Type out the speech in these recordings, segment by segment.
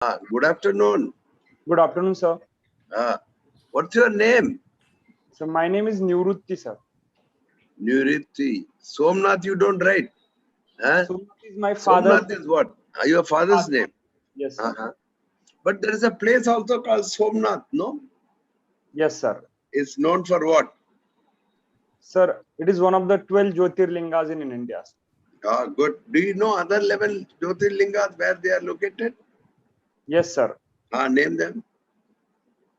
Good afternoon. Good afternoon, sir. What's your name? So my name is Niwrutti, sir. Nuriti. Somnath, you don't write. Somnath is my father. Somnath is what? Your father's name? Yes, sir. But there is a place also called Somnath, no? Yes, sir. It's known for what? Sir, it is one of the 12 Jyotirlingas in India. Good. Do you know other 11 Jyotirlingas where they are located? Yes, sir. Name them.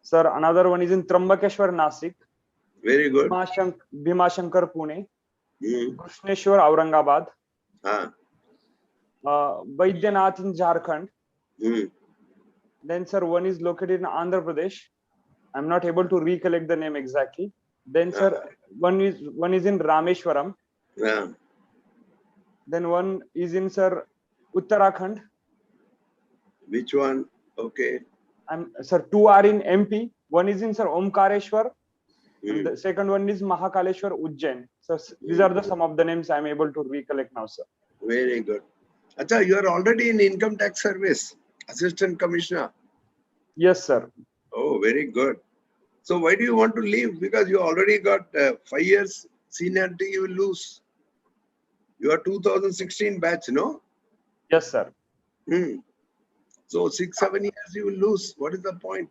Sir, another one is in Trambakeshwar, Nasik. Very good. Bhimashankar, Pune. Krishneshwar, Aurangabad. Baidyanath in Jharkhand. Then, sir, one is located in Andhra Pradesh. I'm not able to recollect the name exactly. Then, sir, one is in Rameshwaram. Then one is in, sir, Uttarakhand. Which one? Okay. Sir, two are in MP. One is in, sir, Omkareshwar. And the second one is Mahakaleshwar, Ujjain. So these are some of the names I'm able to recollect now, sir. Very good. Acha, you are already in Income Tax Service, Assistant Commissioner. Yes, sir. Oh, very good. So why do you want to leave? Because you already got 5 years seniority, you will lose. You are 2016 batch, no? Yes, sir. So 6-7 years you will lose. What is the point?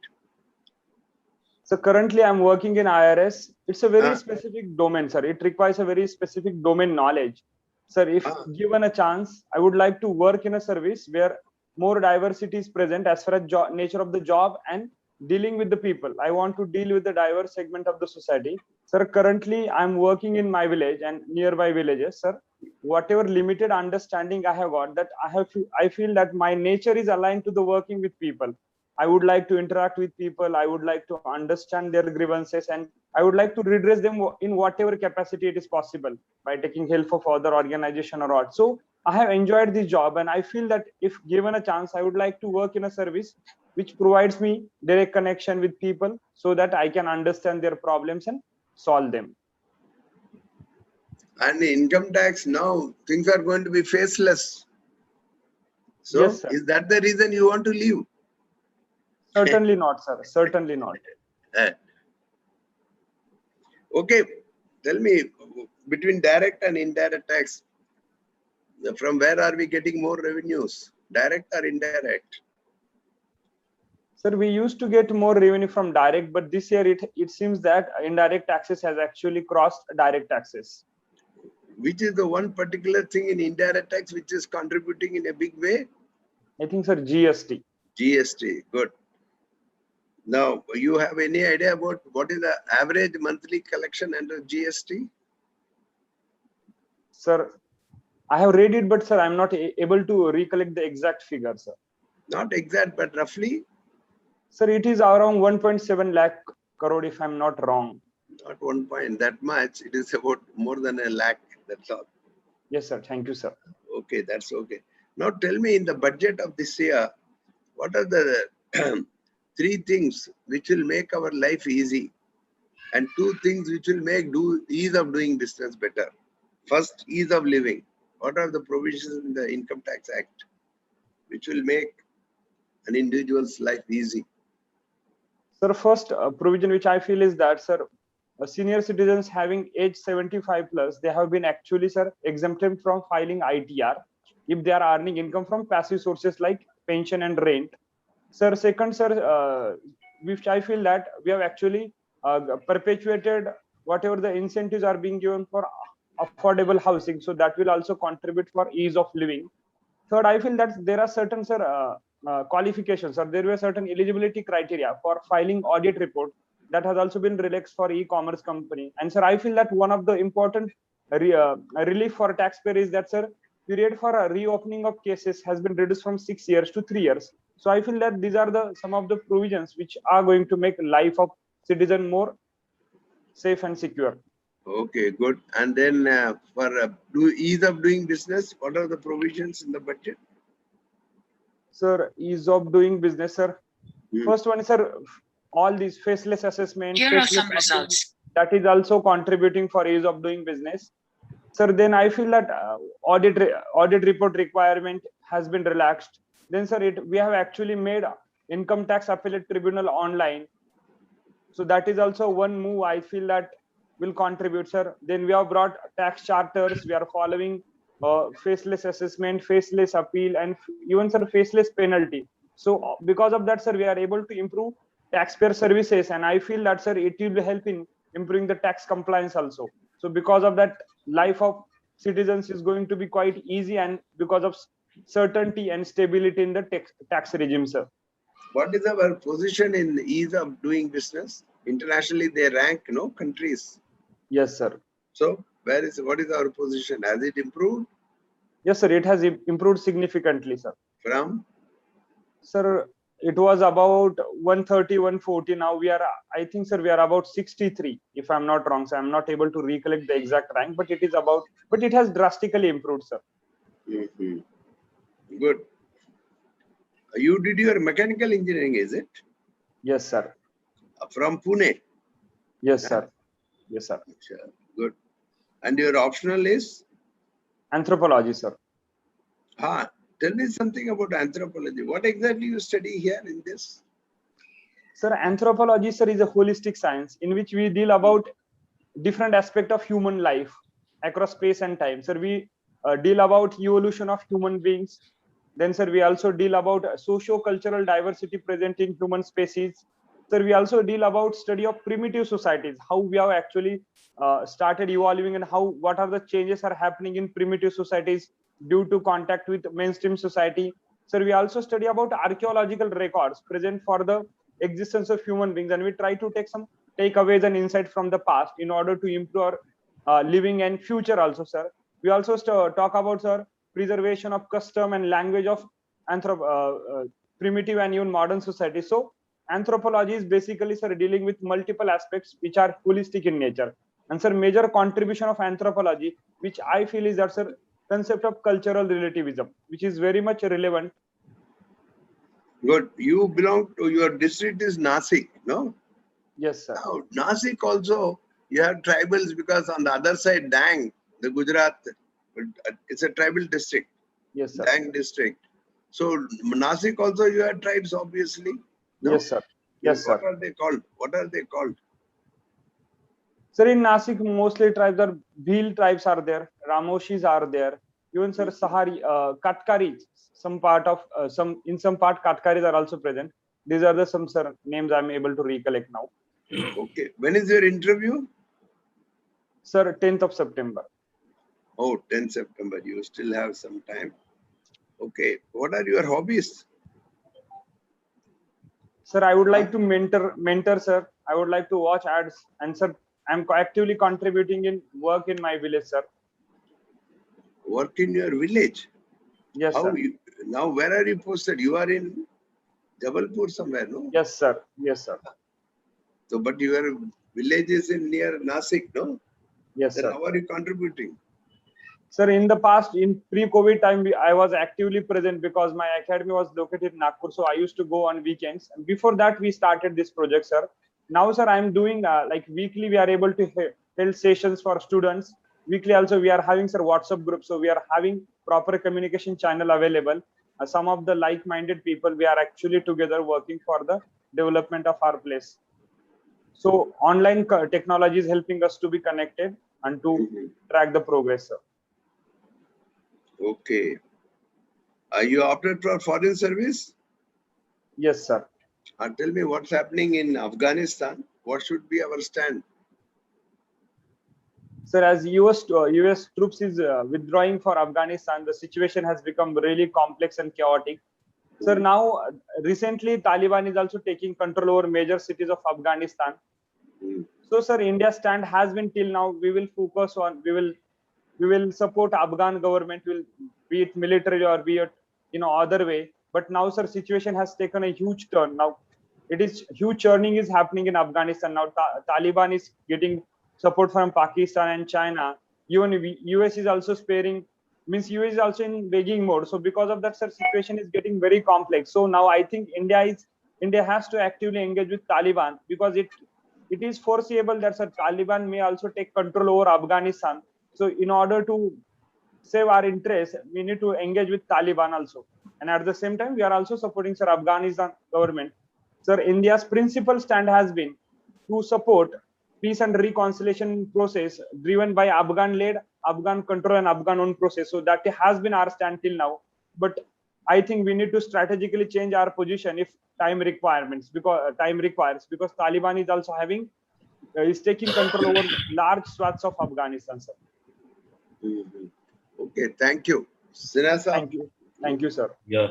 So currently I'm working in IRS. It's a very specific domain, sir. It requires a very specific domain knowledge. Sir, if given a chance, I would like to work in a service where more diversity is present as far as nature of the job and dealing with the people. I want to deal with the diverse segment of the society. Sir, currently I'm working in my village and nearby villages, sir. Whatever limited understanding I have got, that I feel that my nature is aligned to the working with people. I would like to interact with people. I would like to understand their grievances, and I would like to redress them in whatever capacity it is possible by taking help of other organization or what. So I have enjoyed this job, and I feel that if given a chance, I would like to work in a service which provides me direct connection with people so that I can understand their problems and solve them. And the income tax now, things are going to be faceless. So yes, is that the reason you want to leave? Certainly not, sir. Certainly not. Okay. Tell me, between direct and indirect tax, from where are we getting more revenues? Direct or indirect? Sir, we used to get more revenue from direct, but this year it seems that indirect taxes has actually crossed direct taxes. Which is the one particular thing in indirect tax which is contributing in a big way? I think, sir, GST. GST, good. Now, you have any idea about what is the average monthly collection under GST? Sir, I have read it, but sir, I'm not able to recollect the exact figure, sir. Not exact, but roughly? Sir, it is around 1.7 lakh crore, if I'm not wrong. Not 1 point that much. It is about more than 1 lakh. That's all. Yes, sir. Thank you, sir. Okay, that's okay. Now tell me, in the budget of this year, what are the 3 things which will make our life easy and 2 things which will make ease of doing business better? First, ease of living. What are the provisions in the Income Tax Act which will make an individual's life easy? Sir, first provision which I feel is that, sir, senior citizens having age 75 plus, they have been actually, sir, exempted from filing ITR if they are earning income from passive sources like pension and rent. Sir, second, sir, which I feel that we have actually perpetuated whatever the incentives are being given for affordable housing. So that will also contribute for ease of living. Third, I feel that there are certain, sir, qualifications, or there were certain eligibility criteria for filing audit report that has also been relaxed for e-commerce company. And sir, I feel that one of the important relief for taxpayer is that, sir, period for a reopening of cases has been reduced from 6 years to 3 years. So I feel that these are some of the provisions which are going to make life of citizen more safe and secure. Okay, good. And then for ease of doing business, what are the provisions in the budget? Sir, ease of doing business, sir. First one is, sir, all these faceless assessments. Here are some results. That is also contributing for ease of doing business. Sir, then I feel that audit report requirement has been relaxed. Then, sir, we have actually made income tax appellate tribunal online. So that is also one move I feel that will contribute, sir. Then we have brought tax charters. We are following faceless assessment, faceless appeal, and even sir faceless penalty. So because of that, sir, we are able to improve taxpayer services, and I feel that, sir, it will help in improving the tax compliance also. So because of that, life of citizens is going to be quite easy, and because of certainty and stability in the tax regime, sir. What is our position in ease of doing business? Internationally, they rank, countries. Yes, sir. So, what is our position? Has it improved? Yes, sir. It has improved significantly, sir. From? Sir, it was about 130, 140. Now we are, I think, sir, we are about 63, if I'm not wrong. So I'm not able to recollect the exact rank, but it is about, but it has drastically improved, sir. Mm-hmm. Good. You did your mechanical engineering, is it? Yes, sir. From Pune? Yes, sir. Yes, sir. Good. And your optional is? Anthropology, sir. Tell me something about anthropology. What exactly you study here in this? Sir, anthropology, sir, is a holistic science in which we deal about different aspects of human life across space and time. Sir, we deal about evolution of human beings. Then, sir, we also deal about socio-cultural diversity present in human species. Sir, we also deal about study of primitive societies, how we have actually started evolving, and what are the changes are happening in primitive societies due to contact with mainstream society. Sir, we also study about archaeological records present for the existence of human beings, and we try to take some takeaways and insight from the past in order to improve our living and future also, sir. We also talk about, sir, preservation of custom and language of primitive and even modern society. So anthropology is basically, sir, dealing with multiple aspects which are holistic in nature. And sir, major contribution of anthropology, which I feel is that, sir, concept of cultural relativism, which is very much relevant. Good. You belong to, your district is Nasik, no? Yes, sir. Now, Nasik also, you have tribals because on the other side, Dang, the Gujarat, it's a tribal district. Yes, sir. Dang district. So, Nasik also, you have tribes, obviously. No? Yes, sir. Yes, sir. What are they called? What are they called? Sir, in Nasik, mostly tribes are Bhil tribes are there, Ramoshis are there, even sir Sahari, Katkari, some part Katkaris are also present. These are the some sir names I'm able to recollect now. Okay. When is your interview? Sir, 10th of September. Oh, 10th September. You still have some time. Okay. What are your hobbies? Sir, I would like to mentor, sir. I would like to watch ads, and sir, I'm actively contributing in work in my village, sir. Work in your village? Yes, sir. Now, where are you posted? You are in Jabalpur somewhere, no? Yes, sir. Yes, sir. So, but your village is in near Nasik, no? Yes, then sir. How are you contributing? Sir, in the past, in pre-COVID time, I was actively present because my academy was located in Nagpur. So I used to go on weekends. And before that, we started this project, sir. Now, sir, I'm doing like weekly, we are able to hold sessions for students. Weekly also, we are having, sir, WhatsApp groups. So we are having proper communication channel available. Some of the like-minded people, we are actually together working for the development of our place. So online technology is helping us to be connected and to track the progress, sir. Okay. Are you opted for foreign service? Yes, sir. Tell me what's happening in Afghanistan. What should be our stand? Sir, as US troops is withdrawing for Afghanistan, the situation has become really complex and chaotic. Sir, now recently Taliban is also taking control over major cities of Afghanistan. So, sir, India's stand has been till now. We will focus on. We will support Afghan government. Will be it military or be it other way. But now, sir, situation has taken a huge turn. Now, it is huge churning is happening in Afghanistan. Now, Taliban is getting support from Pakistan and China. Even US is also sparing. Means US is also in begging mode. So because of that, sir, situation is getting very complex. So now I think India has to actively engage with Taliban because it is foreseeable that, sir, Taliban may also take control over Afghanistan. So in order to save our interest, we need to engage with Taliban also. And at the same time, we are also supporting, sir, Afghanistan government. Sir, India's principal stand has been to support peace and reconciliation process driven by Afghan-led, Afghan control and Afghan-owned process. So that has been our stand till now. But I think we need to strategically change our position if time requirements, because time requires, because Taliban is also having is taking control over large swaths of Afghanistan, sir. Okay, thank you. Sinha Saab. Thank you, sir. Yeah.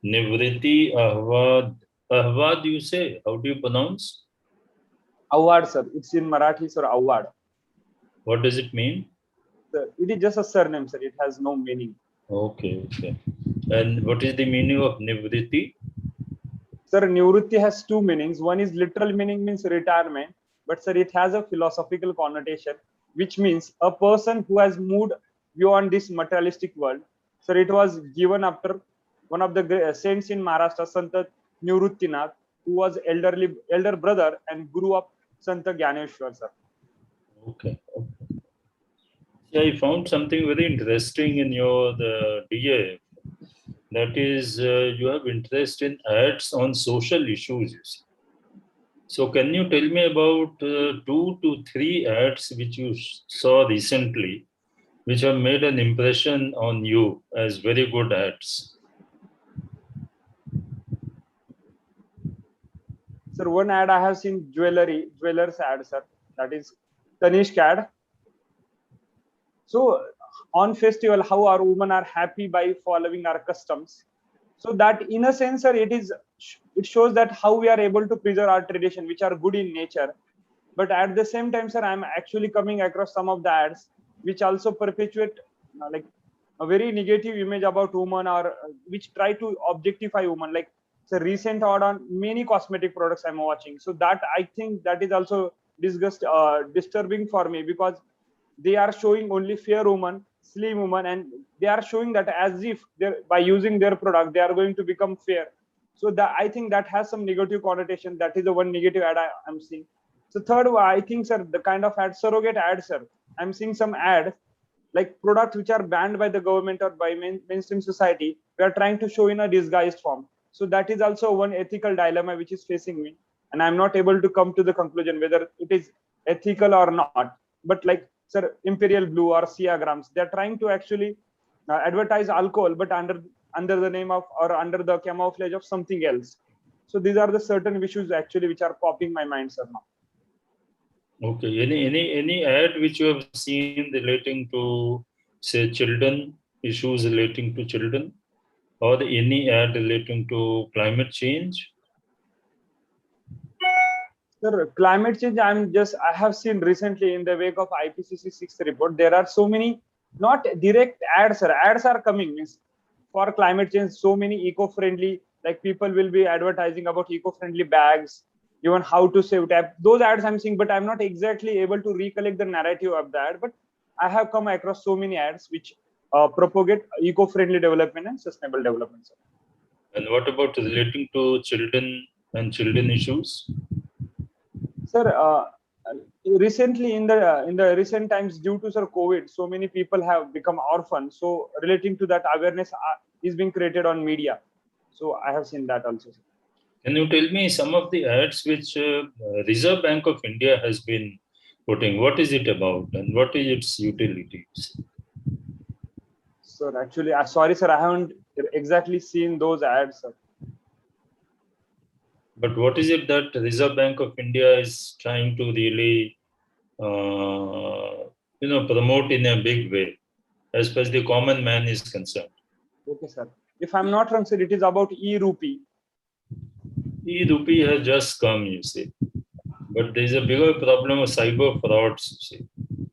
Nivriti Ahwad, you say? How do you pronounce? Award, sir. It's in Marathi, sir. Award. What does it mean? Sir, it is just a surname, sir. It has no meaning. Okay. And what is the meaning of Nivriti? Sir, Nivrutti has two meanings. One is literal meaning, means retirement, but sir, it has a philosophical connotation, which means a person who has moved beyond this materialistic world. Sir, it was given after one of the saints in Maharashtra, Sant Nivruttinath, who was elder brother and guru of Sant Gyaneshwar, sir. Okay. Yeah, I found something very interesting in your DA. That is, you have interest in ads on social issues. You see. So can you tell me about 2 to 3 ads which you saw recently, which have made an impression on you as very good ads? Sir, one ad I have seen, jewelers ad, sir. That is Tanishq ad. So on festival, how our women are happy by following our customs. So that in a sense, sir, it shows that how we are able to preserve our tradition, which are good in nature. But at the same time, sir, I'm actually coming across some of the ads which also perpetuate like a very negative image about women, or which try to objectify women. Like it's a recent ad on many cosmetic products I'm watching. So that I think that is also disturbing for me, because they are showing only fair women, slim women, and they are showing that as if by using their product they are going to become fair. So that I think that has some negative connotation. That is the one negative ad I'm seeing. So third, I think, sir, the kind of ad, surrogate ads, sir. I'm seeing some ads like products which are banned by the government or by mainstream society. We are trying to show in a disguised form. So that is also one ethical dilemma which is facing me, and I'm not able to come to the conclusion whether it is ethical or not. But like, sir, Imperial Blue or Siagrams, they're trying to actually advertise alcohol, but under the name of, or under the camouflage of something else. So these are the certain issues actually which are popping my mind, sir, now. Okay. Any ad which you have seen relating to, say, children, issues relating to children, or any ad relating to climate change? Sir, climate change, I have seen recently in the wake of IPCC 6th report, there are so many, not direct ads, sir. Ads are coming, means for climate change, so many eco-friendly, like people will be advertising about eco-friendly bags, even how to save tap. Those ads I'm seeing, but I'm not exactly able to recollect the narrative of that. But I have come across so many ads which propagate eco-friendly development and sustainable development, sir. And what about relating to children and children issues? Sir, recently in the recent times, due to sir COVID, so many people have become orphans. So relating to that, awareness is being created on media. So I have seen that also, sir. Can you tell me some of the ads which Reserve Bank of India has been putting? What is it about and what is its utilities? Sir, actually, sorry, sir, I haven't exactly seen those ads, sir. But what is it that Reserve Bank of India is trying to really, promote in a big way, as far as the common man is concerned? Okay, sir. If I'm not wrong, sir, it is about e-rupee. E-rupee has just come, you see. But there is a bigger problem of cyber frauds, you see.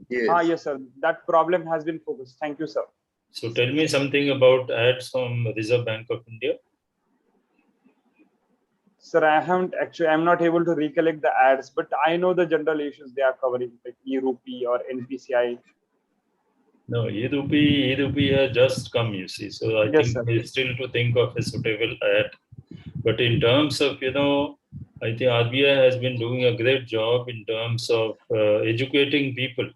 Yes. Yes, sir. That problem has been focused. Thank you, sir. So tell me something about ads from Reserve Bank of India. Sir, I'm not able to recollect the ads, but I know the general issues they are covering, like e-rupee or NPCI. No, e-rupee has just come, you see. So I think it's still to think of a suitable ad. But in terms of, I think RBI has been doing a great job in terms of educating people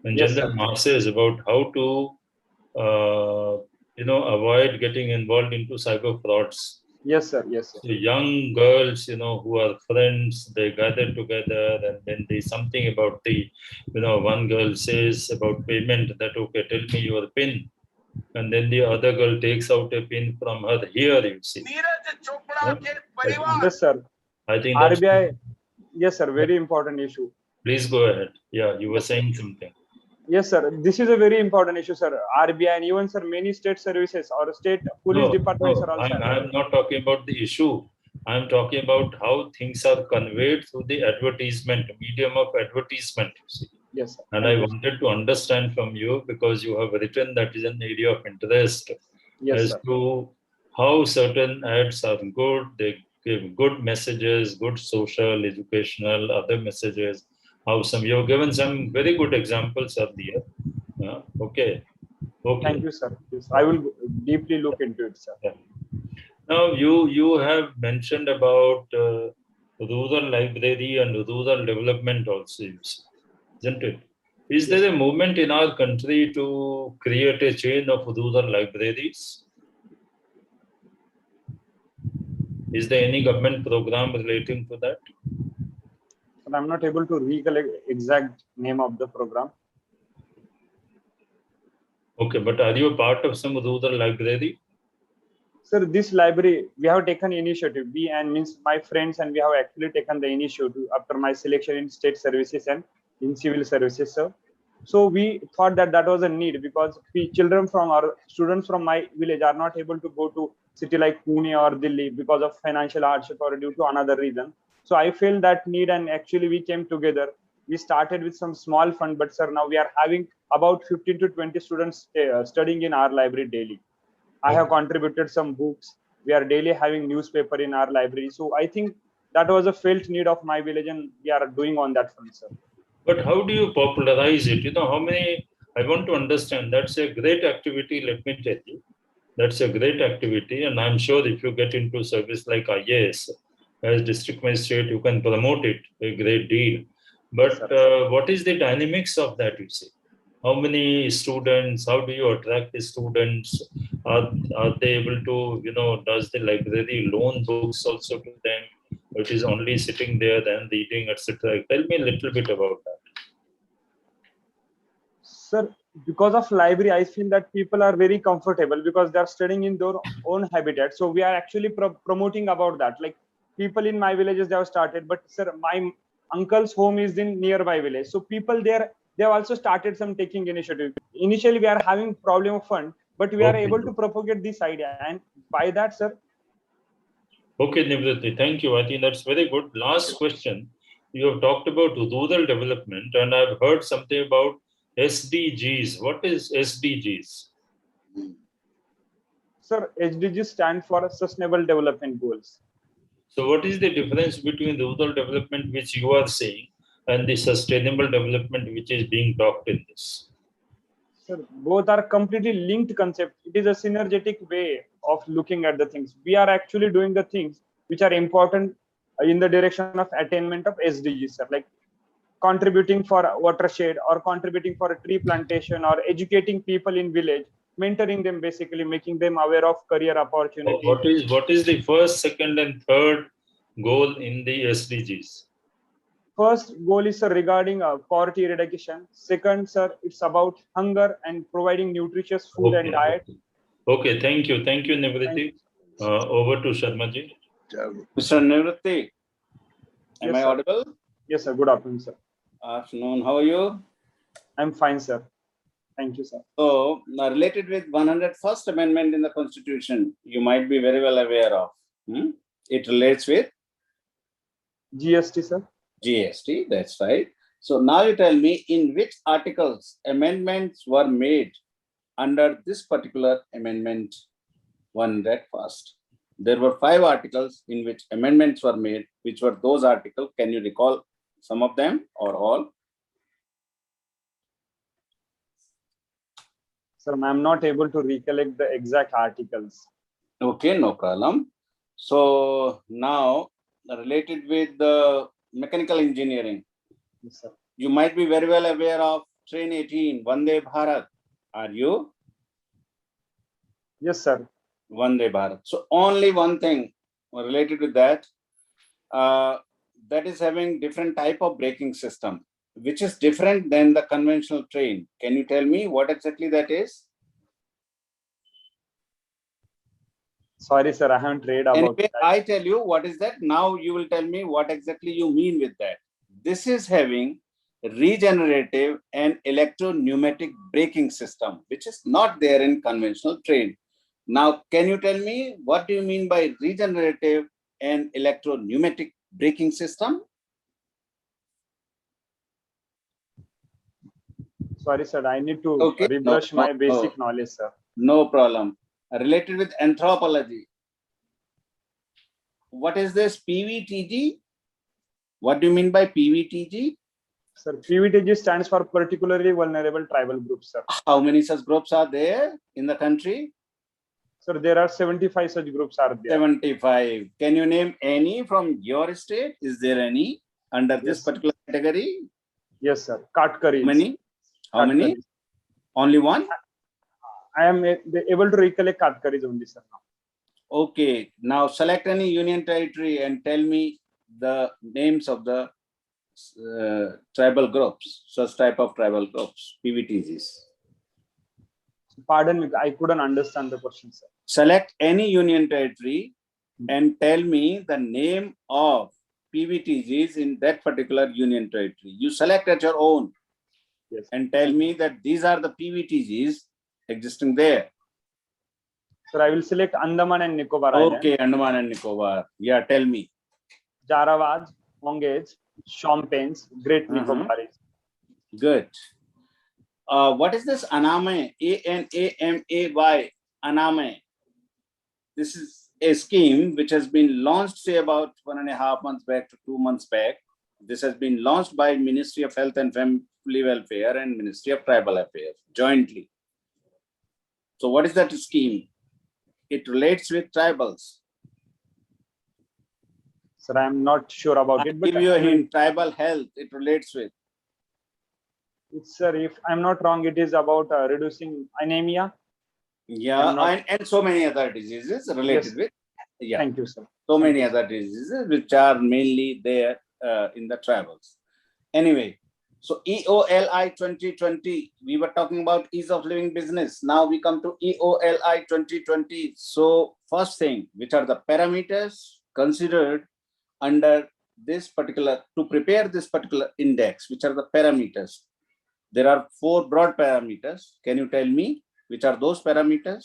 and general masses about how to avoid getting involved into cyber frauds. Yes, sir. Yes, sir. So young girls, who are friends, they gather together, and then there's something about one girl says about payment that, okay, tell me your PIN. And then the other girl takes out a PIN from her here, you see. Yeah? Yes, sir. I think that's. RBI. Yes, sir. Very important issue. Please go ahead. Yeah, you were saying something. Yes, sir. This is a very important issue, sir. RBI and even, sir, many state services or state police departments are also. I'm not talking about the issue. I'm talking about how things are conveyed through the advertisement, medium of advertisement, you see. Yes, sir. And I wanted to understand from you, because you have written that is an area of interest, Yes, as sir. to how certain ads are good. They give good messages, good social, educational, other messages. How some, you have given some very good examples earlier. Okay. Thank you, sir. Yes, I will deeply look into it, sir. Yeah. Now, you have mentioned about rural library and rural development also, isn't it? Is there a movement in our country to create a chain of rural libraries? Is there any government program relating to that? But I'm not able to recollect exact name of the program. Okay, but are you a part of some rural library? Sir, this library, we have taken initiative. We and means my friends and we have actually taken the initiative after my selection in state services and in civil services, sir. So we thought that that was a need, because children from our students from my village are not able to go to city like Pune or Delhi because of financial hardship or due to another reason. So I feel that need, and actually we came together. We started with some small fund, but sir, now we are having about 15 to 20 students studying in our library daily. I have contributed some books. We are daily having newspaper in our library. So I think that was a felt need of my village, and we are doing on that front, sir. But how do you popularize it? How many, I want to understand. That's a great activity, let me tell you. That's a great activity. And I'm sure if you get into service like IAS, as district magistrate, you can promote it a great deal. But what is the dynamics of that, you see? How many students, how do you attract the students? Are they able to, does the library loan books also to them? It is only sitting there and reading, etc. Tell me a little bit about that. Sir, because of library, I feel that people are very comfortable because they are studying in their own habitat. So we are actually promoting about that. Like people in my villages, they have started, but sir, my uncle's home is in nearby village. So people there, they have also started some taking initiative. Initially, we are having problem of fund, but we are able to propagate this idea. And by that, sir. Okay, Nivritti, thank you. I think that's very good. Last question. You have talked about rural development, and I've heard something about SDGs. What is SDGs? Sir, SDGs stand for Sustainable Development Goals. So what is the difference between rural development, which you are saying, and the sustainable development, which is being talked in this? Sir, both are completely linked concepts. It is a synergetic way of looking at the things. We are actually doing the things which are important in the direction of attainment of SDGs, sir, like contributing for watershed or contributing for a tree plantation or educating people in village, mentoring them, basically making them aware of career opportunities. What is the first, second, and third goal in the SDGs? First goal is, sir, regarding poverty eradication. Second, sir, it's about hunger and providing nutritious food and diet. Okay, thank you, Nivritti. Over to Sharmaji. Mr. Nivritti, am I audible? Yes, sir. Good afternoon, sir. Afternoon. How are you? I'm fine, sir. Thank you, sir. So, related with 101st Amendment in the Constitution, you might be very well aware of. It relates with GST, sir. GST, that's right. So now you tell me in which articles amendments were made under this particular amendment 100 first. There were 5 articles in which amendments were made. Which were those articles? Can you recall some of them or all? Sir, I'm not able to recollect the exact articles. Okay, no problem. So now related with the mechanical engineering, yes, sir. You might be very well aware of Train 18, Vande Bharat. Are you? Yes, sir. Vande Bharat. So only one thing related with that, that is having different type of braking system, which is different than the conventional train. Can you tell me what exactly that is? Sorry, sir. I haven't read about Anyway, that. I tell you what is that. Now you will tell me what exactly you mean with that. This is having regenerative and electro-pneumatic braking system, which is not there in conventional train. Now, can you tell me what do you mean by regenerative and electro-pneumatic braking system? Sorry, sir. I need to Okay, rebrush my basic knowledge, sir. no problem. Related with anthropology. What is this PVTG? What do you mean by PVTG? Sir, PVTG stands for particularly vulnerable tribal groups, sir. How many such groups are there in the country? Sir, there are 75 such groups are there. 75. Can you name any from your state? Is there any under this Yes. particular category? Yes, sir. Katkaris. How many? How many? Katkaris. Only one? I am able to recollect Katkaris only, sir. Now. Okay. Now select any union territory and tell me the names of the tribal groups, such type of tribal groups, PVTGs. Pardon me, I couldn't understand the question, sir. Select any union territory and tell me the name of PVTGs in that particular union territory. You select at your own. Yes. And tell me that these are the PVTGs existing there. Sir, I will select Andaman and Nicobar Island. Okay, Andaman and Nicobar. Yeah, tell me. Jarawas, Hongage, Champaigns, Great Nicobaris. Good. What is this Anamay? ANAMAY. Anamay. This is a scheme which has been launched, say, about 1.5 months back to 2 months back. This has been launched by Ministry of Health and Family Welfare and Ministry of Tribal Affairs jointly. So what is that scheme? It relates with tribals. Sir, I am not sure about I'll it. But give you a hint. Tribal health, it relates with. It's, sir, if I'm not wrong, it is about reducing anemia. Yeah, and so many other diseases related with. Yeah. Thank you, sir. So many other diseases which are mainly there in the tribals. Anyway, so EOLI 2020, we were talking about ease of living business. Now we come to EOLI 2020. So first thing, which are the parameters considered under this particular, to prepare this particular index, which are the parameters? There are 4 broad parameters. Can you tell me which are those parameters?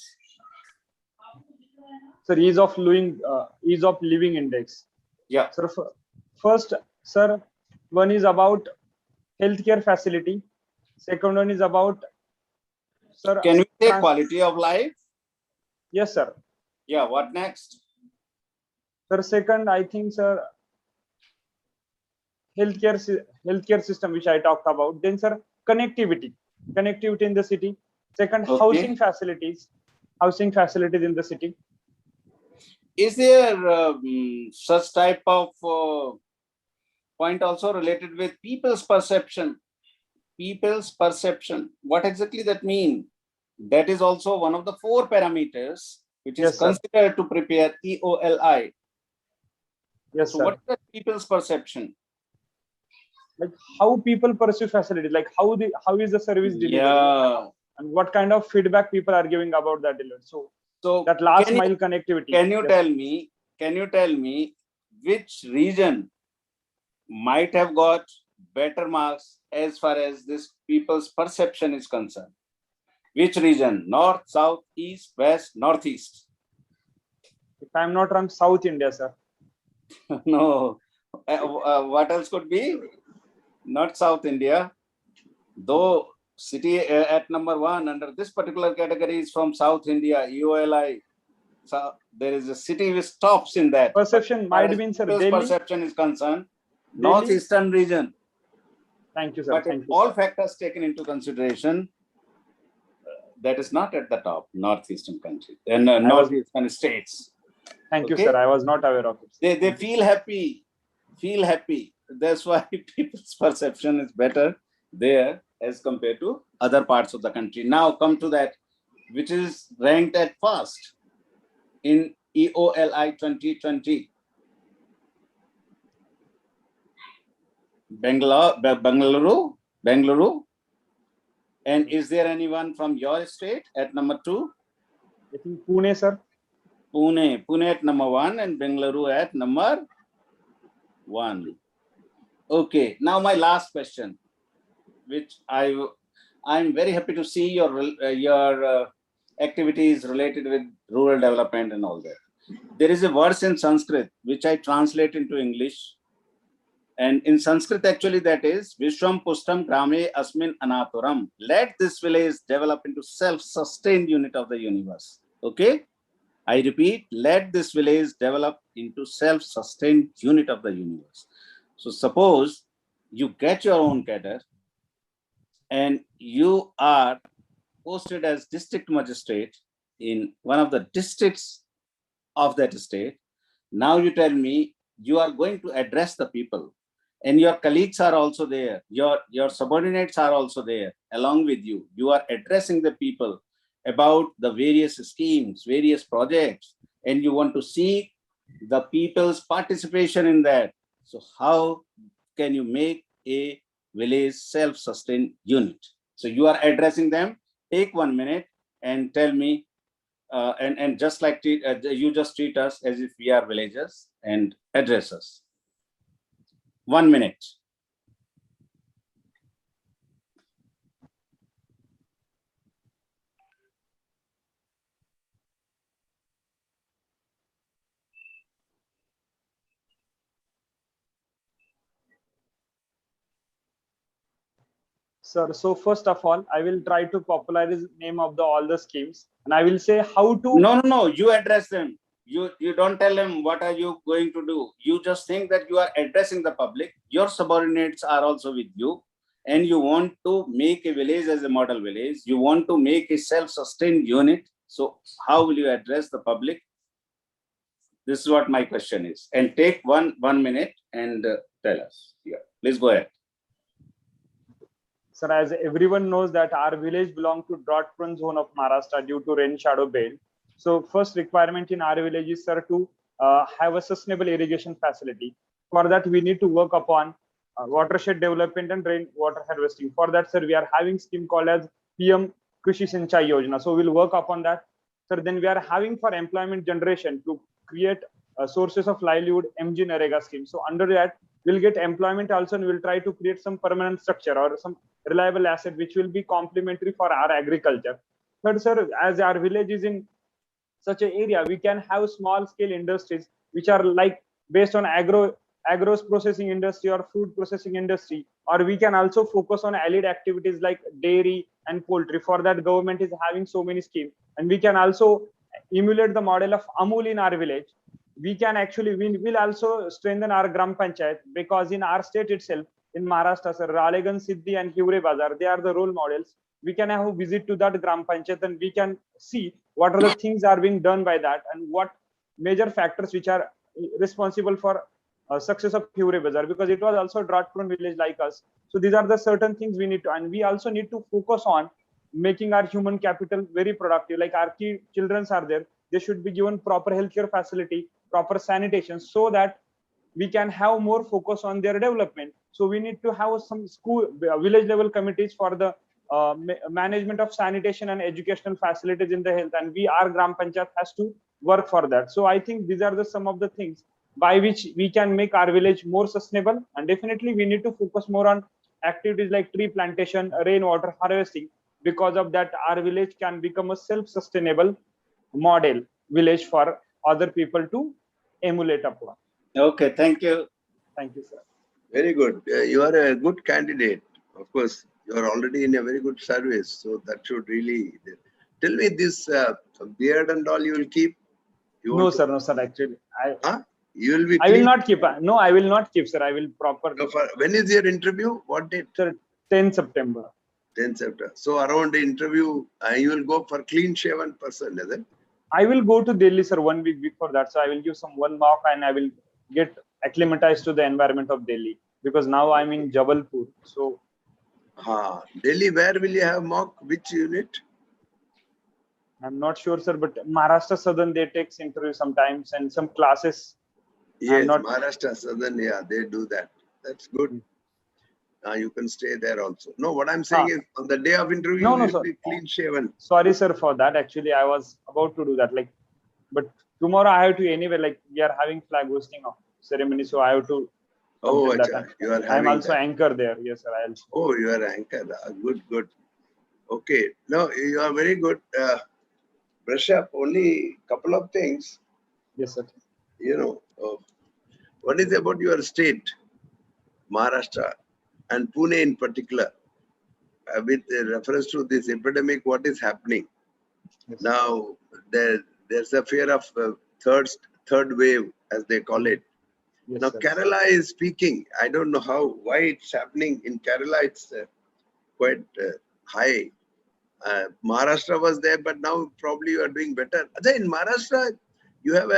Sir, ease of living index. Yeah. Sir, first, sir, one is about healthcare facility. Second one is about, sir. Can we say quality of life? Yes, sir. Yeah. What next? Sir, second, I think, sir, healthcare system, which I talked about. Then, sir, connectivity in the city. Second, housing facilities in the city. Is there such type of point also related with people's perception? People's perception. What exactly that mean? That is also one of the 4 parameters which is considered to prepare EOLI. Yes, so sir. what is the people's perception? Like how people perceive facilities, like how is the service delivered? Yeah. And what kind of feedback people are giving about that delivery. So that last mile connectivity. Can you tell me which region might have got better marks as far as this people's perception is concerned? Which region? North, south, east, west, northeast? If I'm not wrong, South India, sir. No. What else could be? Not South India. Though city at number 1 under this particular category is from South India, EOLI. So there is a city which tops in that. Perception might mean, sir, Delhi. Perception is concerned. Northeastern region. Thank you, sir. But if all factors taken into consideration, that is not at the top, northeastern country and northeastern states. Thank you, sir. I was not aware of it. They feel happy. That's why people's perception is better there as compared to other parts of the country. Now come to that which is ranked at first in EOLI 2020? Bengaluru. And is there anyone from your state at number 2? I think Pune, sir. Pune at number 1 and Bengaluru at number 1. Okay, now my last question, which I'm very happy to see your activities related with rural development and all that. There is a verse in Sanskrit which I translate into English, and in Sanskrit actually that is Vishwam Pushtam Grame Asmin Anaturam. Let this village develop into self-sustained unit of the universe. Okay, I repeat, let this village develop into self-sustained unit of the universe. So suppose you get your own cadre and you are posted as district magistrate in one of the districts of that state. Now you tell me you are going to address the people, and your colleagues are also there, your subordinates are also there along with you. You are addressing the people about the various schemes, various projects, and you want to see the people's participation in that. So how can you make a village self-sustained unit? So you are addressing them. Take 1 minute and tell me, and just like you just treat us as if we are villagers and address us. 1 minute. Sir, so first of all, I will try to popularize name of all the schemes, and I will say how to. No. You address them. You don't tell them what are you going to do. You just think that you are addressing the public. Your subordinates are also with you, and you want to make a village as a model village. You want to make a self-sustained unit. So how will you address the public? This is what my question is. And take one minute and tell us. Yeah, please go ahead. Sir, as everyone knows that our village belongs to drought-prone zone of Maharashtra due to rain shadow belt. So first requirement in our village is, sir, to have a sustainable irrigation facility. For that, we need to work upon watershed development and rainwater harvesting. For that, sir, we are having scheme called as PM Krishi Sinchai Yojana. So we'll work upon that. Sir, then we are having for employment generation to create sources of livelihood MG Narega scheme. So under that, we'll get employment also, and we'll try to create some permanent structure or some reliable asset which will be complementary for our agriculture. But sir, as our village is in such an area, we can have small scale industries which are like based on agro processing industry or food processing industry, or we can also focus on allied activities like dairy and poultry. For that, government is having so many schemes, and we can also emulate the model of Amul in our village. We will also strengthen our Gram Panchayat, because in our state itself, in Maharashtra, sir, Ralegan, Siddhi and Hivre Bazar, they are the role models. We can have a visit to that Gram Panchayat and we can see what are the things are being done by that and what major factors which are responsible for success of Hivre Bazar, because it was also a drought-prone village like us. So these are the certain things we need to, and we also need to focus on making our human capital very productive. Like our key children are there, they should be given proper healthcare facility, proper sanitation, so that we can have more focus on their development. So we need to have some school, village level committees for the management of sanitation and educational facilities in the health, and our Gram Panchayat has to work for that. So I think these are some of the things by which we can make our village more sustainable, and definitely we need to focus more on activities like tree plantation, rainwater harvesting. Because of that, our village can become a self-sustainable model village for other people to emulate upon. Okay, thank you. Thank you, sir. Very good. You are a good candidate. Of course, you are already in a very good service, so that should really. Tell me this beard and all you will keep? No, sir. Actually, you will be. I will not keep. No, I will not keep, sir. I will properly. So when is your interview? What date? Sir, 10 September. 10 September. So around the interview, you will go for clean shaven person, is it? I will go to Delhi, sir, 1 week before that. So I will give some one mock and I will get acclimatized to the environment of Delhi, because now I'm in Jabalpur. So Delhi, where will you have mock? Which unit? I'm not sure, sir, but Maharashtra Southern, they take interview sometimes and some classes. Yes, not- Maharashtra Southern, yeah, they do that. That's good. You can stay there also. No, what I'm saying is on the day of interview, No, you no, will sir. be clean shaven. Sorry, sir, for that. Actually, I was about to do that. Like, but tomorrow I have to anyway. Like, we are having flag hosting ceremony, so I have to Oh, complete acha, that. you are I'm having also that. anchor there. Yes, sir. I also. Oh, you are anchor. Good, good. Okay. No, you are very good. Brush up only couple of things. Yes, sir. You know, what is about your state, Maharashtra, and Pune in particular, with reference to this epidemic, what is happening? Yes. Now, there's a fear of third wave, as they call it. Yes, Now, sir. Kerala is speaking. I don't know why it's happening in Kerala. It's quite high. Maharashtra was there, but now probably you are doing better. In Maharashtra, you have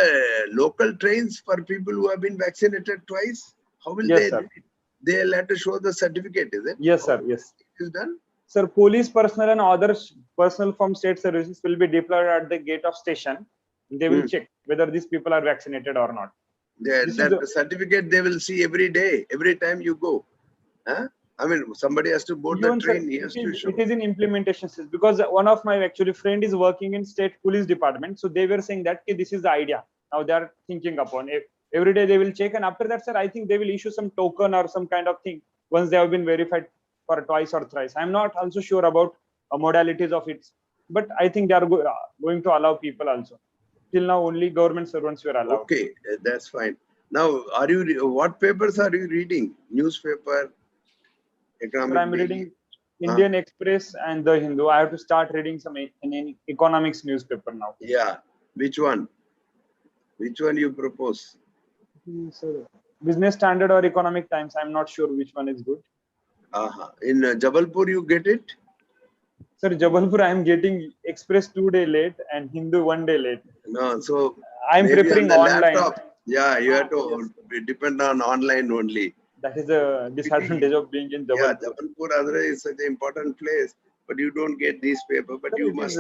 local trains for people who have been vaccinated twice. How will Yes, they sir. do it? They'll have to show the certificate, is it? Yes, sir. Yes. It is done? Sir, police personnel and other personnel from state services will be deployed at the gate of station. They will check whether these people are vaccinated or not. That certificate they will see every day, every time you go. Huh? I mean, somebody has to board the Even, sir, train. He has to show. it is in implementation stage, because one of my actually friend is working in state police department. So they were saying that, okay, this is the idea. Now they are thinking upon it. Every day they will check, and after that, sir, I think they will issue some token or some kind of thing once they have been verified for twice or thrice. I'm not also sure about modalities of it, but I think they are going to allow people also. Till now, only government servants were allowed. Okay, that's fine. Now, what papers are you reading? Newspaper, economic. So I'm reading Indian Express and The Hindu. I have to start reading some in economics newspaper now. Yeah. Which one? Which one you propose? So Business Standard or Economic Times. I'm not sure which one is good. In Jabalpur, you get it? Sir, Jabalpur, I'm getting Express 2 days late and Hindu 1 day late. No, so I'm preferring on the online. laptop. Yeah, you have to depend on online only. That is the disadvantage of being in Jabalpur. Yeah, Jabalpur Andhra is such an important place, but you don't get these paper, but you must.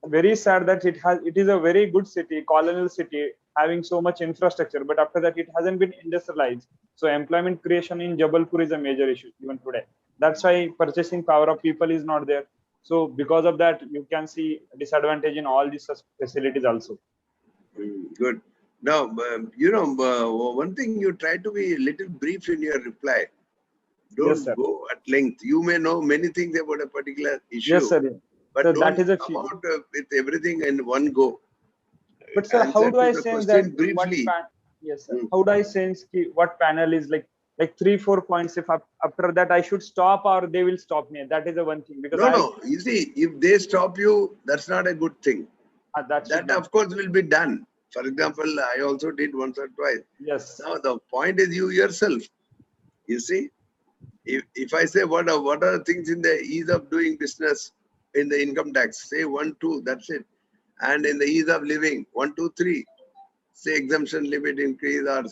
Very sad that it is a very good city, colonial city, having so much infrastructure, but after that it hasn't been industrialized. So employment creation in Jabalpur is a major issue even today. That's why purchasing power of people is not there. So because of that, you can see disadvantage in all these facilities also. Good. Now, one thing, you try to be a little brief in your reply. Don't go at length. You may know many things about a particular issue. Yes, sir. But so don't that is a come out with everything in one go. But sir, how do I sense that? Briefly. Yes, sir. How do I sense what panel is like 3-4 points? If after that I should stop or they will stop me. That is the one thing. Because no. You see, if they stop you, that's not a good thing. That of course will be done. For example, I also did once or twice. Yes. Now the point is you yourself. You see, if I say what are the things in the ease of doing business in the income tax, say 1, 2, that's it. And in the ease of living, 1, 2, 3, say exemption limit increase or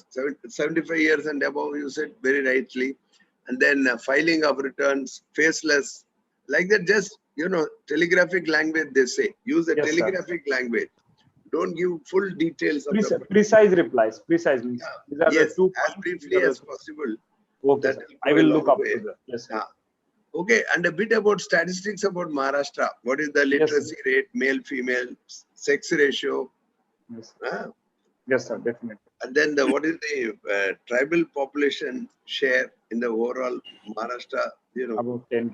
75 years and above, you said very rightly. And then filing of returns, faceless, like that, just, telegraphic language, they say. Use the telegraphic language. Don't give full details of precise replies. Precise means these are the 2 as briefly as possible. Okay, I will look up to that. Yes, sir. Okay, and a bit about statistics about Maharashtra. What is the literacy rate, male, female, sex ratio? Yes, yes sir, definitely. And then what is the tribal population share in the overall Maharashtra? About 10%.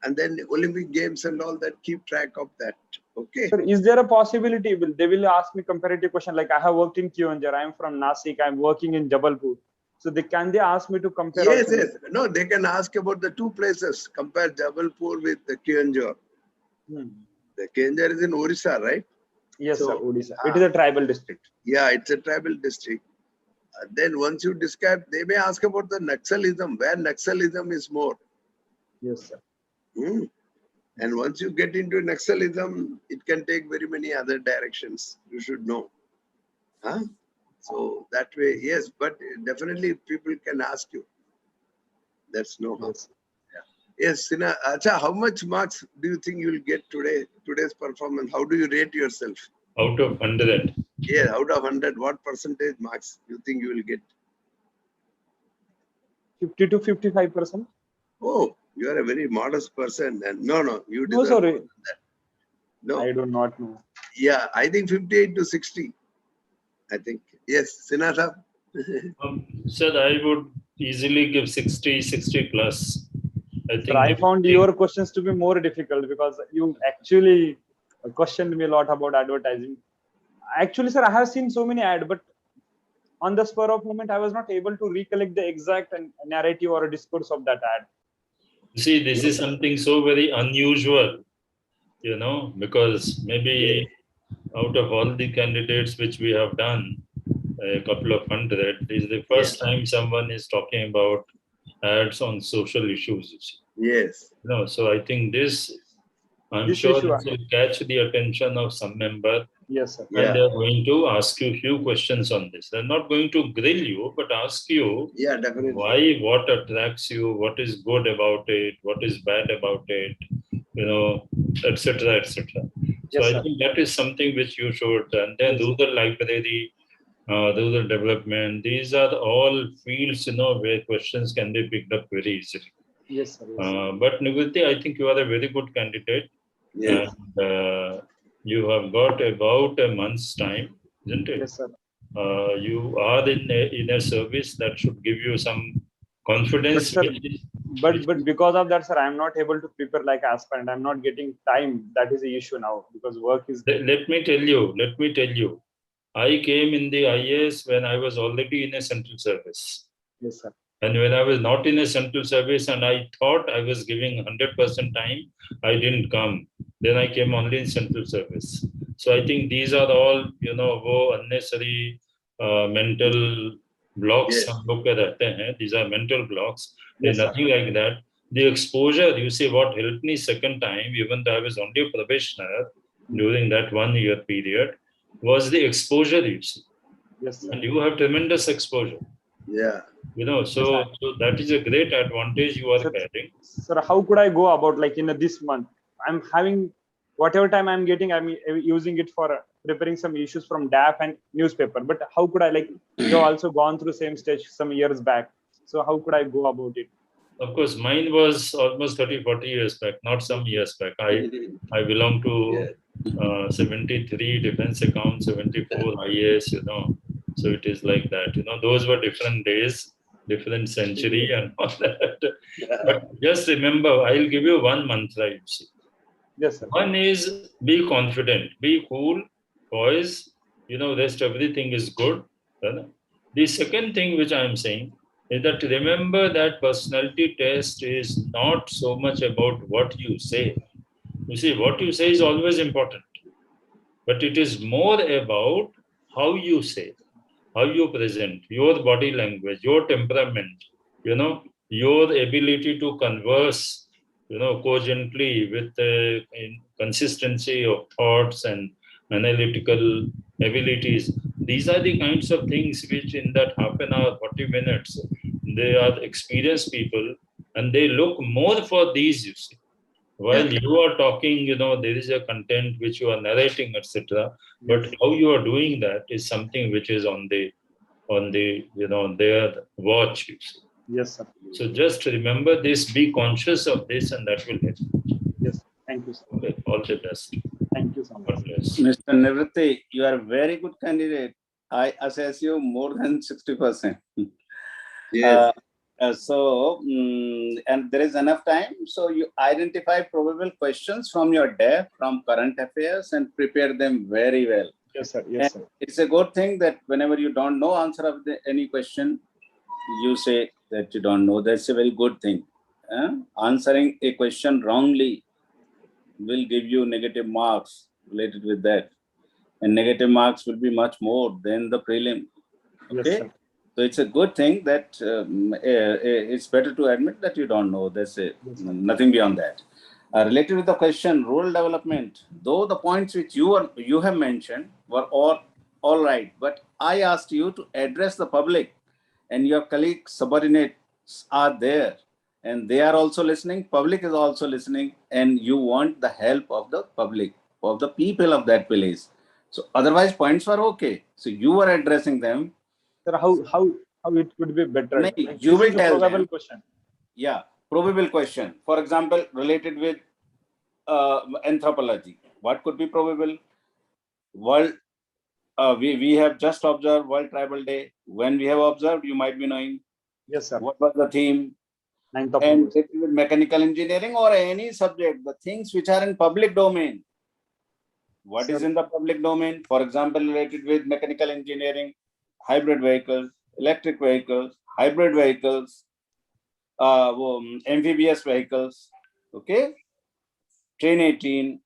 And then the Olympic Games and all that, keep track of that. Okay. Sir, is there a possibility? They will ask me comparative question like I have worked in Keonjhar, I am from Nasik, I am working in Jabalpur. So can they ask me to compare? Yes. No, they can ask about the 2 places. Compare Jabalpur with the Keonjhar. The Keonjhar is in Orissa, right? Yes, sir, Odisha. It is a tribal district. Yeah, it's a tribal district. Then once you describe, they may ask about the Naxalism, where Naxalism is more. Yes, sir. And once you get into Naxalism, it can take very many other directions. You should know. So that way, yes, but definitely people can ask you. That's no harm. Yes, Sina. Acha, how much marks do you think you will get today? Today's performance. How do you rate yourself? Out of 100. Yeah, out of 100, what percentage marks you think you will get? 50 to 55%. Oh, you are a very modest person. And no, you No, deserve sorry. more than that. No, I do not know. yeah, I think 58 to 60. I think. Yes, Sinatha. Sir, I would easily give 60, 60 plus. I Sir, think I found your questions to be more difficult because you actually questioned me a lot about advertising. Actually, sir, I have seen so many ads, but on the spur of moment, I was not able to recollect the exact narrative or a discourse of that ad. see, this is something so very unusual, because maybe out of all the candidates which we have done, a couple of hundred, this is the first time someone is talking about ads on social issues. You see. Yes. No, so I think I'm This sure issue, this will catch the attention of some member, yes, sir. and they're going to ask you a few questions on this. They're not going to grill you, but ask you Yeah, definitely. why, what attracts you, what is good about it, what is bad about it, etc., etc. So Yes, I sir. think that is something which you should, and then Yes, rural library, rural development, these are all fields, where questions can be picked up very easily. Yes, sir. Yes, sir. But Nivritti, I think you are a very good candidate. Yes. And you have got about a month's time, isn't it? Yes, sir. You are in a service that should give you some confidence. But, sir, but because of that, sir, I'm not able to prepare like aspirant. I'm not getting time. That is the issue now because work is. Let me tell you. I came in the IAS when I was already in a central service. Yes, sir. And when I was not in a central service and I thought I was giving 100% time, I didn't come. Then I came only in central service. So I think these are all, unnecessary mental blocks. Yes. These are mental blocks. Yes, There's nothing like that. The exposure, you see, what helped me second time, even though I was only a probationer during that 1 year period, was the exposure, you see. Yes, sir. And you have tremendous exposure. Yeah. So that is a great advantage you are getting. Sir, how could I go about like in this month? I'm having whatever time I'm getting, I'm using it for preparing some issues from DAF and newspaper. But how could I you've also gone through same stage some years back. So how could I go about it? Of course, mine was almost 30, 40 years back, not some years back. I belong to 73 defense account, 74 IAS, So it is like that. Those were different days, different century and all that. But just remember, I'll give you one mantra, you see. Yes, sir. One is be confident, be cool, poise, rest everything is good. The second thing which I'm saying is that remember that personality test is not so much about what you say. You see, what you say is always important, but it is more about how you say, how you present, your body language, your temperament, your ability to converse, cogently with consistency of thoughts and analytical abilities. These are the kinds of things which in that half an hour, 40 minutes, they are experienced people and they look more for these, you see. While you are talking, there is a content which you are narrating, etc. But how you are doing that is something which is on the their watch. Yes, sir. So just remember this, be conscious of this, and that will help. Yes. Thank you, sir. Okay. All the best. Thank you so much. God bless. Mr. Nivritti, you are a very good candidate. I assess you more than 60%. Yes. And there is enough time. So you identify probable questions from your DAF, from current affairs, and prepare them very well. Yes, sir. Yes, sir. It's a good thing that whenever you don't know answer of any question, you say that you don't know. That's a very good thing. Answering a question wrongly will give you negative marks related with that. And negative marks will be much more than the prelim. Okay. Yes, sir. So it's a good thing that it's better to admit that you don't know. That's it. Nothing beyond that. Related with the question, rural development, though the points which you have mentioned were all right, but I asked you to address the public and your colleague subordinates are there. and they are also listening, public is also listening, and you want the help of the public, of the people of that village. So otherwise points were okay. So you were addressing them. Sir, how it could be better? No, Like, you this will is a tell probable them. question. Yeah, probable question. For example, related with anthropology. What could be probable? World, we have just observed World Tribal Day. When we have observed, you might be knowing Yes, sir. what was the theme. 9th of And August. with mechanical engineering or any subject, the things which are in public domain. What is Sir. in the public domain? For example, related with mechanical engineering, hybrid vehicles, electric vehicles, hybrid vehicles, amphibious vehicles, okay? Train 18,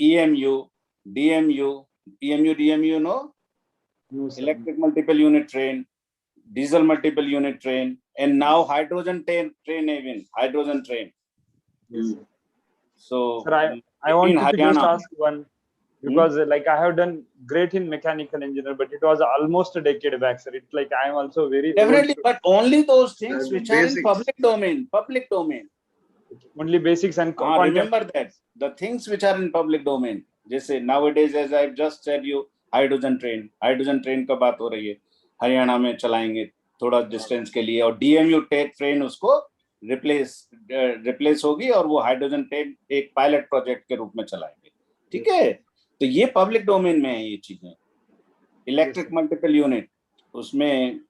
EMU, DMU, DMU, no? No, sir. Electric multiple unit train, diesel multiple unit train, and now hydrogen train even, hydrogen train. Yes, sir. So, Sir, I wanted to just Haryana, ask one, because like I have done great in mechanical engineer, but it was almost a decade back, sir. It's like I am also very definitely, old. but only those things which are in Basics. public domain, Only basics and remember that the things which are in public domain, just say nowadays, as I've just said you, hydrogen train का बात हो रही है, हरियाणा में चलाएंगे थोड़ा distance के लिए, और DMU ट्रेन उसको रिप्लेस होगी और वो हाइड्रोजन ट्रेन एक पायलट प्रोजेक्ट के रूप में चलाएंगे. ठीक है, तो ये पब्लिक डोमेन में है ये चीजें. इलेक्ट्रिक मल्टीपल यूनिट, उसमें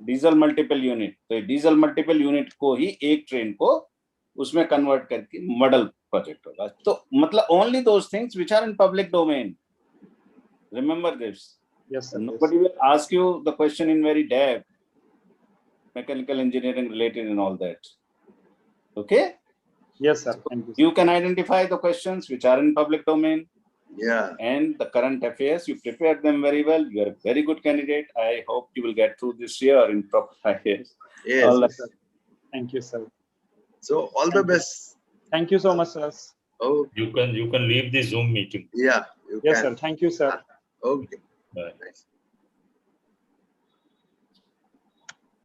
डीजल मल्टीपल यूनिट, तो डीजल मल्टीपल यूनिट को ही एक ट्रेन को उसमें कन्वर्ट करके मॉडल प्रोजेक्ट होगा. तो मतलब only those things which are in public domain. Remember this. Yes, sir. Nobody will ask you the question in very depth, mechanical engineering related and all that. Okay? Yes, sir. Thank you, sir. You can identify the questions which are in public domain. Yeah. And the current affairs, you prepared them very well. You are a very good candidate. I hope you will get through this year in proper affairs. Yes. All Yes, sir. Thank you, sir. So all the best. Thank you so much, sir. Oh, You can leave the Zoom meeting. yeah. You Yes, can. sir. Thank you, sir. Okay. Bye. Nice.